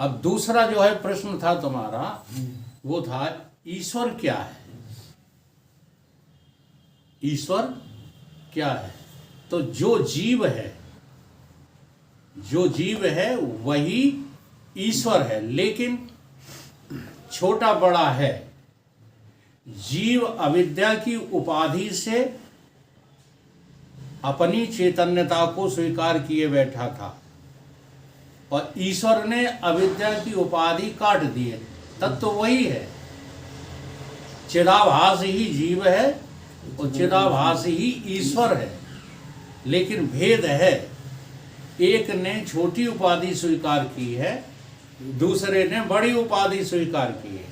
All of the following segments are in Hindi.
अब दूसरा जो है प्रश्न था तुम्हारा, वो था ईश्वर क्या है। ईश्वर क्या है? तो जो जीव है वही ईश्वर है, लेकिन छोटा बड़ा है। जीव अविद्या की उपाधि से अपनी चैतन्यता को स्वीकार किए बैठा था, और ईश्वर ने अविद्या की उपाधि काट दिए। तत्व तो वही है, चिदाभास ही जीव है और चिदाभास ही ईश्वर है। लेकिन भेद है, एक ने छोटी उपाधि स्वीकार की है, दूसरे ने बड़ी उपाधि स्वीकार की है।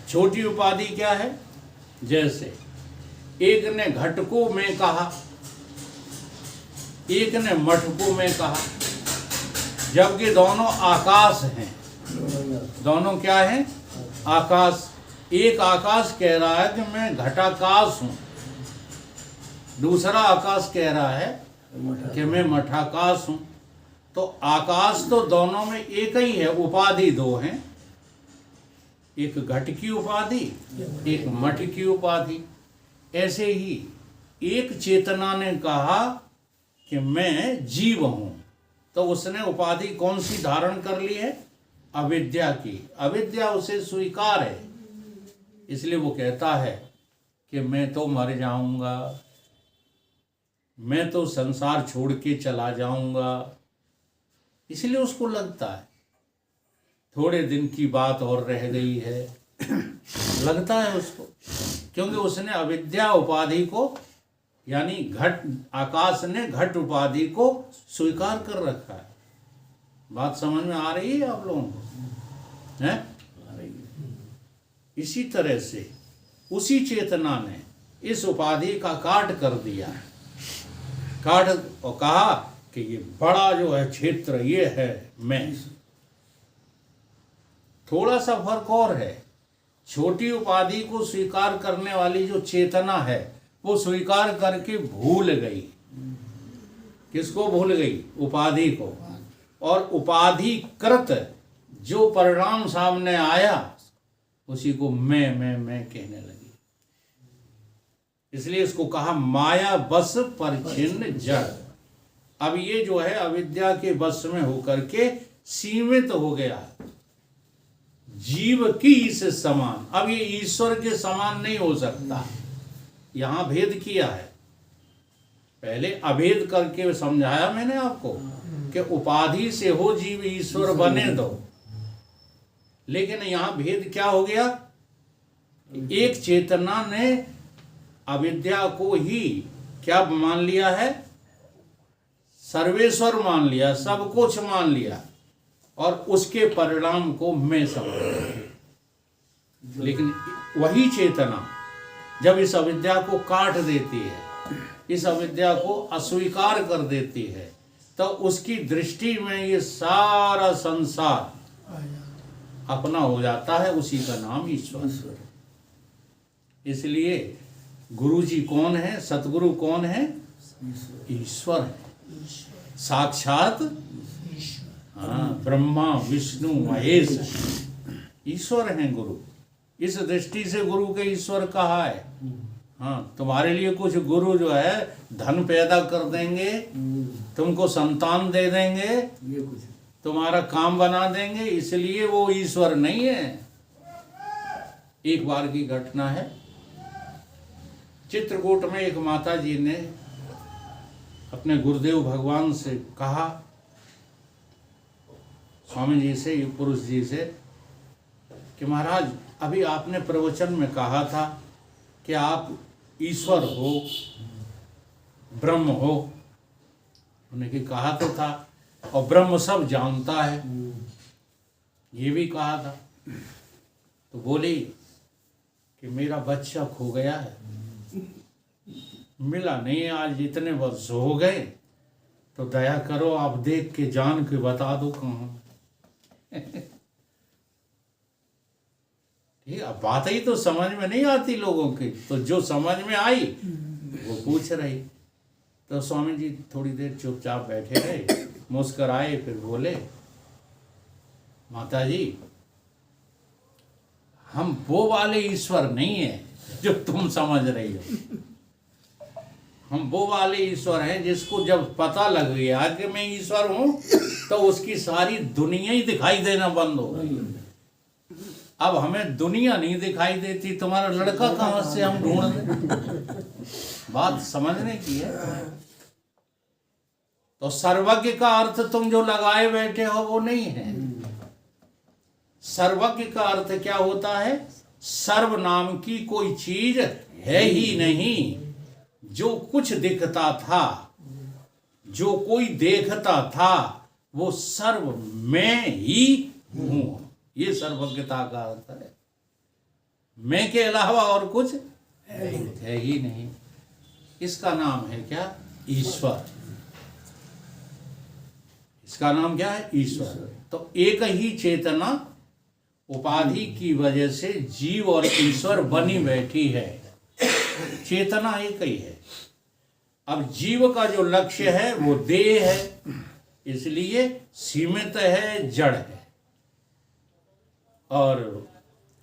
छोटी उपाधि क्या है? जैसे एक ने घटको में कहा, एक ने मटको में कहा, जबकि दोनों आकाश हैं। दोनों क्या हैं? आकाश। एक आकाश कह रहा है कि मैं घटाकाश हूं, दूसरा आकाश कह रहा है कि मैं मठाकाश हूं। तो आकाश तो दोनों में एक ही है, उपाधि दो हैं, एक घट की उपाधि, एक मठ की उपाधि। ऐसे ही एक चेतना ने कहा कि मैं जीव हूं, तो उसने उपाधि कौन सी धारण कर ली है? अविद्या की। अविद्या उसे स्वीकार है, इसलिए वो कहता है कि मैं तो मर जाऊंगा, मैं तो संसार छोड़ के चला जाऊंगा। इसलिए उसको लगता है थोड़े दिन की बात और रह गई है, लगता है उसको, क्योंकि उसने अविद्या उपाधि को, यानी घट, आकाश ने घट उपाधि को स्वीकार कर रखा है। बात समझ में आ रही है आप लोगों को? हैं? इसी तरह से उसी चेतना ने इस उपाधि का काट कर दिया, काट और कहा कि ये बड़ा जो है क्षेत्र ये है मैं। थोड़ा सा फर्क और है, छोटी उपाधि को स्वीकार करने वाली जो चेतना है वो स्वीकार करके भूल गई। किसको भूल गई? उपाधि को। और उपाधिकृत जो परिणाम सामने आया उसी को मैं कहने लगी। इसलिए इसको कहा माया बस परछिन्न जड़। अब ये जो है अविद्या के बस में होकर के सीमित हो गया, जीव की इस समान। अब ये ईश्वर के समान नहीं हो सकता। यहां भेद किया है, पहले अभेद करके समझाया मैंने आपको कि उपाधि से हो जीव ईश्वर बने दो। लेकिन यहां भेद क्या हो गया? एक चेतना ने अविद्या को ही क्या मान लिया है? सर्वेश्वर मान लिया, सब कुछ मान लिया, और उसके परिणाम को मैं समझ लिया। लेकिन वही चेतना जब इस अविद्या को काट देती है, इस अविद्या को अस्वीकार कर देती है, तो उसकी दृष्टि में ये सारा संसार अपना हो जाता है। उसी का नाम ईश्वर। इसलिए गुरु जी कौन है? सतगुरु कौन है? ईश्वर है, साक्षात ब्रह्मा विष्णु महेश ईश्वर हैं गुरु। इस दृष्टि से गुरु के ईश्वर कहा है। हाँ, तुम्हारे लिए कुछ गुरु जो है धन पैदा कर देंगे, तुमको संतान दे देंगे, तुम्हारा काम बना देंगे, इसलिए वो ईश्वर नहीं है। एक बार की घटना है, चित्रकूट में एक माता जी ने अपने गुरुदेव भगवान से कहा, स्वामी जी से, पुरुष जी से, कि महाराज अभी आपने प्रवचन में कहा था कि आप ईश्वर हो, ब्रह्म हो। उन्हें कहा तो था, और ब्रह्म सब जानता है, ये भी कहा था। तो बोली कि मेरा बच्चा खो गया है, मिला नहीं, आज इतने वर्ष हो गए, तो दया करो आप देख के जान के बता दो कहाँ। ठीक, अब बात ही तो समझ में नहीं आती लोगों की, तो जो समझ में आई वो पूछ रही। तो स्वामी जी थोड़ी देर चुपचाप बैठे रहे, मुस्कुराए, फिर बोले माता जी, हम वो वाले ईश्वर नहीं है जो तुम समझ रही हो। हम वो वाले ईश्वर हैं जिसको जब पता लग गया कि मैं ईश्वर हूं तो उसकी सारी दुनिया ही दिखाई देना बंद हो गई। अब हमें दुनिया नहीं दिखाई देती, तुम्हारा लड़का कहां से हम ढूंढ दें? बात समझने की है। तो सर्वज्ञ का अर्थ तुम जो लगाए बैठे हो वो नहीं है। सर्वज्ञ का अर्थ क्या होता है? सर्व नाम की कोई चीज है ही नहीं। जो कुछ दिखता था, जो कोई देखता था, वो सर्व मैं ही हूं। ये सर्वज्ञता का अर्थ है। मैं के अलावा और कुछ है ही नहीं। इसका नाम है क्या? ईश्वर। इसका नाम क्या है? ईश्वर। तो एक ही चेतना उपाधि की वजह से जीव और ईश्वर बनी बैठी है। चेतना एक ही है। अब जीव का जो लक्ष्य है वो देह है, इसलिए सीमित है, जड़ है। और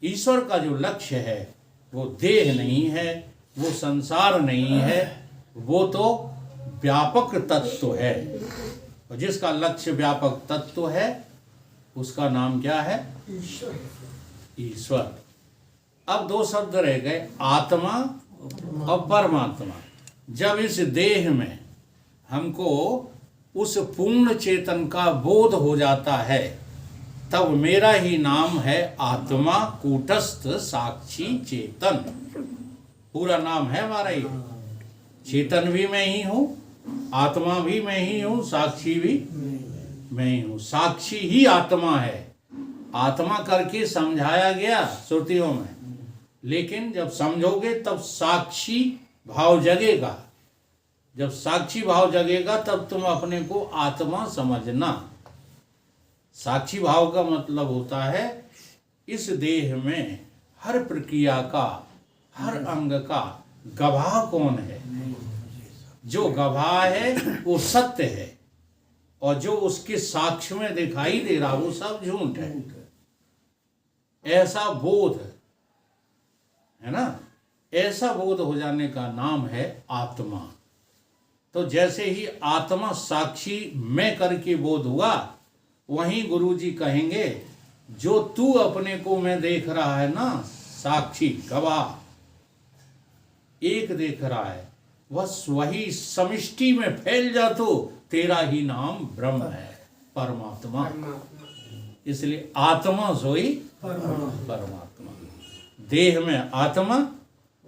ईश्वर का जो लक्ष्य है वो देह नहीं है, वो संसार नहीं है, वो तो व्यापक तत्व है। और जिसका लक्ष्य व्यापक तत्व है उसका नाम क्या है? ईश्वर। अब दो शब्द रह गए, आत्मा और परमात्मा। जब इस देह में हमको उस पूर्ण चेतन का बोध हो जाता है तब मेरा ही नाम है आत्मा कूटस्थ साक्षी चेतन। पूरा नाम है हमारा ही। चेतन भी मैं ही हूं, आत्मा भी मैं ही हूं, साक्षी भी मैं ही हूं। साक्षी ही आत्मा है। आत्मा करके समझाया गया श्रुतियों में, लेकिन जब समझोगे तब साक्षी भाव जगेगा। जब साक्षी भाव जगेगा तब तुम अपने को आत्मा समझना। साक्षी भाव का मतलब होता है इस देह में हर प्रक्रिया का, हर अंग का गवाह कौन है? जो गवाह है वो सत्य है, और जो उसके साक्ष्य में दिखाई दे रहा वो सब झूठ है। ऐसा बोध है ना, ऐसा बोध हो जाने का नाम है आत्मा। तो जैसे ही आत्मा साक्षी मैं करके बोध हुआ, वहीं गुरुजी कहेंगे जो तू अपने को मैं देख रहा है ना, साक्षी गवाह एक देख रहा है, बस वही समिष्टि में फैल जा तो तेरा ही नाम ब्रह्म है, परमात्मा। इसलिए आत्मा सोई परमात्मा। देह में आत्मा,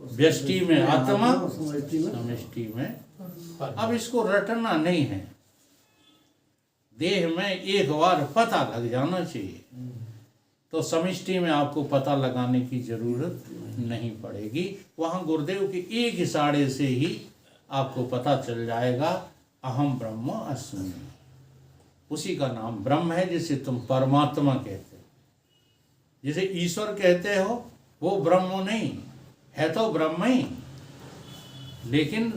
व्यष्टि में आत्मा, समष्टि में। अब इसको रटना नहीं है, देह में एक बार पता लग जाना चाहिए, तो समष्टि में आपको पता लगाने की जरूरत नहीं पड़ेगी। वहां गुरुदेव के एक इशारे से ही आपको पता चल जाएगा, अहम ब्रह्म अस्मि। उसी का नाम ब्रह्म है, जिसे तुम परमात्मा कहते हो। जिसे ईश्वर कहते हो वो ब्रह्म नहीं है, तो ब्रह्म ही, लेकिन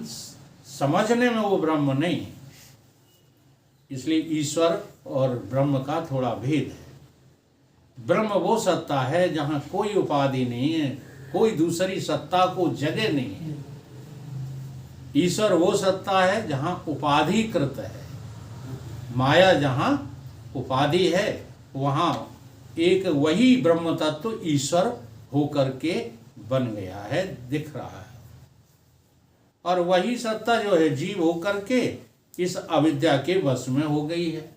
समझने में वो ब्रह्म नहीं। इसलिए ईश्वर और ब्रह्म का थोड़ा भेद है। ब्रह्म वो सत्ता है जहां कोई उपाधि नहीं है, कोई दूसरी सत्ता को जगह नहीं है। ईश्वर वो सत्ता है जहां उपाधिकृत है। माया जहां उपाधि है, वहां एक वही ब्रह्म तत्व ईश्वर होकर के बन गया है, दिख रहा है। और वही सत्ता जो है जीव होकर के इस अविद्या के वश में हो गई है,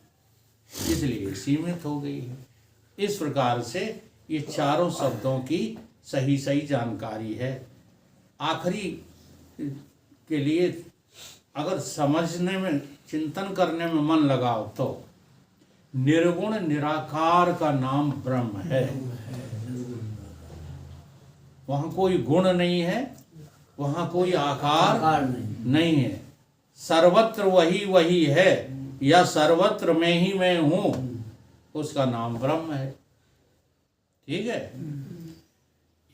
इसलिए सीमित हो गई है। इस प्रकार से ये चारों शब्दों की सही सही जानकारी है। आखिरी के लिए अगर समझने में, चिंतन करने में मन लगाओ तो निर्गुण निराकार का नाम ब्रह्म है। वहां कोई गुण नहीं है, वहां कोई आकार नहीं है। सर्वत्र वही वही है, या सर्वत्र मैं ही मैं हूं, उसका नाम ब्रह्म है। ठीक है।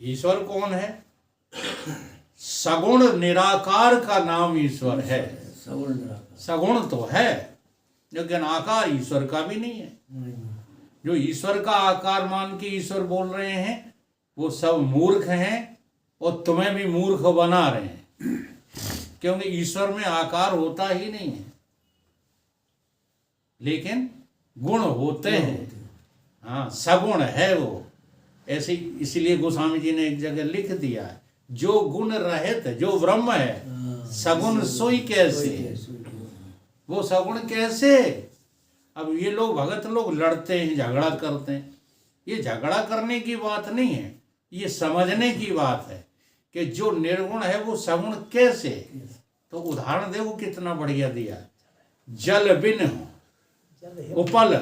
ईश्वर कौन है? सगुण निराकार का नाम ईश्वर है। सगुण तो है, लेकिन आकार ईश्वर का भी नहीं है। जो ईश्वर का आकार मान के ईश्वर बोल रहे हैं वो सब मूर्ख हैं और तुम्हें भी मूर्ख बना रहे हैं, क्योंकि ईश्वर में आकार होता ही नहीं है, लेकिन गुण होते हैं। हाँ, सगुण है वो। ऐसे इसलिए गोस्वामी जी ने एक जगह लिख दिया है, जो गुण रहित जो ब्रह्म है सगुण सोई कैसे। वो सगुण कैसे? अब ये लोग भगत लोग लड़ते हैं, झगड़ा करते हैं। ये झगड़ा करने की बात नहीं है, ये समझने की बात है कि जो निर्गुण है वो सगुण कैसे। तो उदाहरण देखो कितना बढ़िया दिया। जल बिन उपल,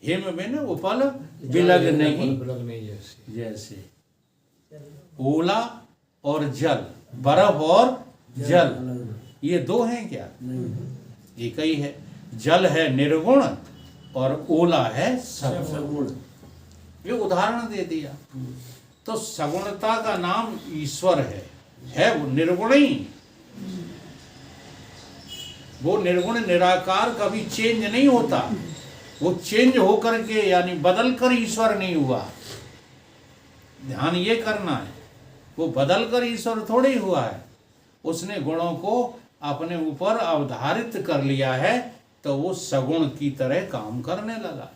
हिम बिन उपल बिलग नहीं जैसे। ओला और जल, बर्फ और जल, ये दो हैं क्या? एक ही है। जल है निर्गुण और ओला है सगुण। ये उदाहरण दे दिया। तो सगुणता का नाम ईश्वर है वो निर्गुण ही। वो निर्गुण निराकार कभी चेंज नहीं होता। वो चेंज होकर के यानी बदल कर ईश्वर नहीं हुआ। ध्यान ये करना है, वो बदल कर ईश्वर थोड़ी हुआ है। उसने गुणों को अपने ऊपर अवधारित कर लिया है, तो वो सगुण की तरह काम करने लगा।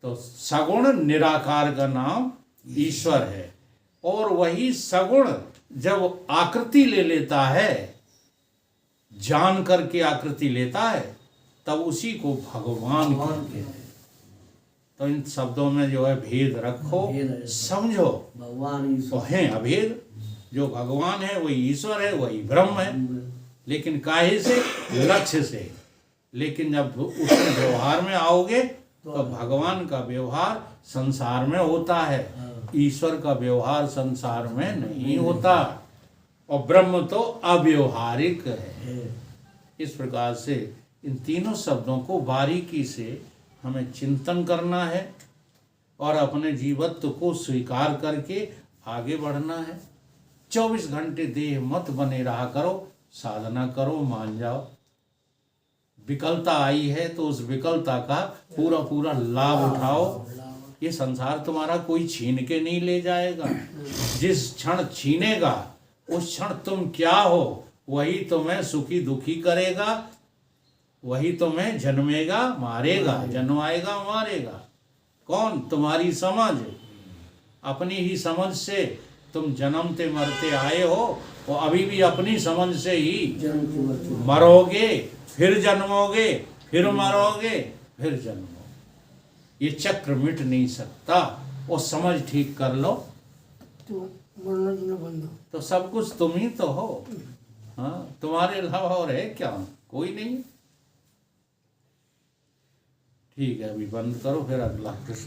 तो सगुण निराकार का नाम ईश्वर है। और वही सगुण जब आकृति ले लेता है, जान करके आकृति लेता है, तब उसी को भगवान कहते हैं। तो इन शब्दों में जो है भेद रखो, समझो। भगवान तो है अभेद। जो भगवान है वही ईश्वर है, वही ब्रह्म है। लेकिन काहे से? लक्ष्य से। लेकिन जब उसके व्यवहार में आओगे तो भगवान का व्यवहार संसार में होता है, ईश्वर का व्यवहार संसार में नहीं होता। और ब्रह्म तो अव्यवहारिक है। इस प्रकार से इन तीनों शब्दों को बारीकी से हमें चिंतन करना है और अपने जीवत्व को स्वीकार करके आगे बढ़ना है। 24 घंटे देह मत बने रहा करो, साधना करो, मान जाओ। विकलता आई है तो उस विकलता का पूरा पूरा लाभ उठाओ। ये संसार तुम्हारा कोई छीन के नहीं ले जाएगा। जिस क्षण छीनेगा उस क्षण तुम क्या हो वही तुम्हें सुखी दुखी करेगा, वही तुम्हें जन्मेगा मारेगा, जन्माएगा मारेगा। कौन? तुम्हारी समझ। अपनी ही समझ से तुम जन्मते मरते आए हो, और अभी भी अपनी समझ से ही मरोगे, फिर जन्मोगे, फिर मरोगे, फिर जन्मोगे। ये चक्र मिट नहीं सकता। और समझ ठीक कर लो तो सब कुछ तुम ही तो हो। हाँ, तुम्हारे अलावा और है क्या? कोई नहीं। ठीक है, अभी बंद करो, फिर अगला कृष्ण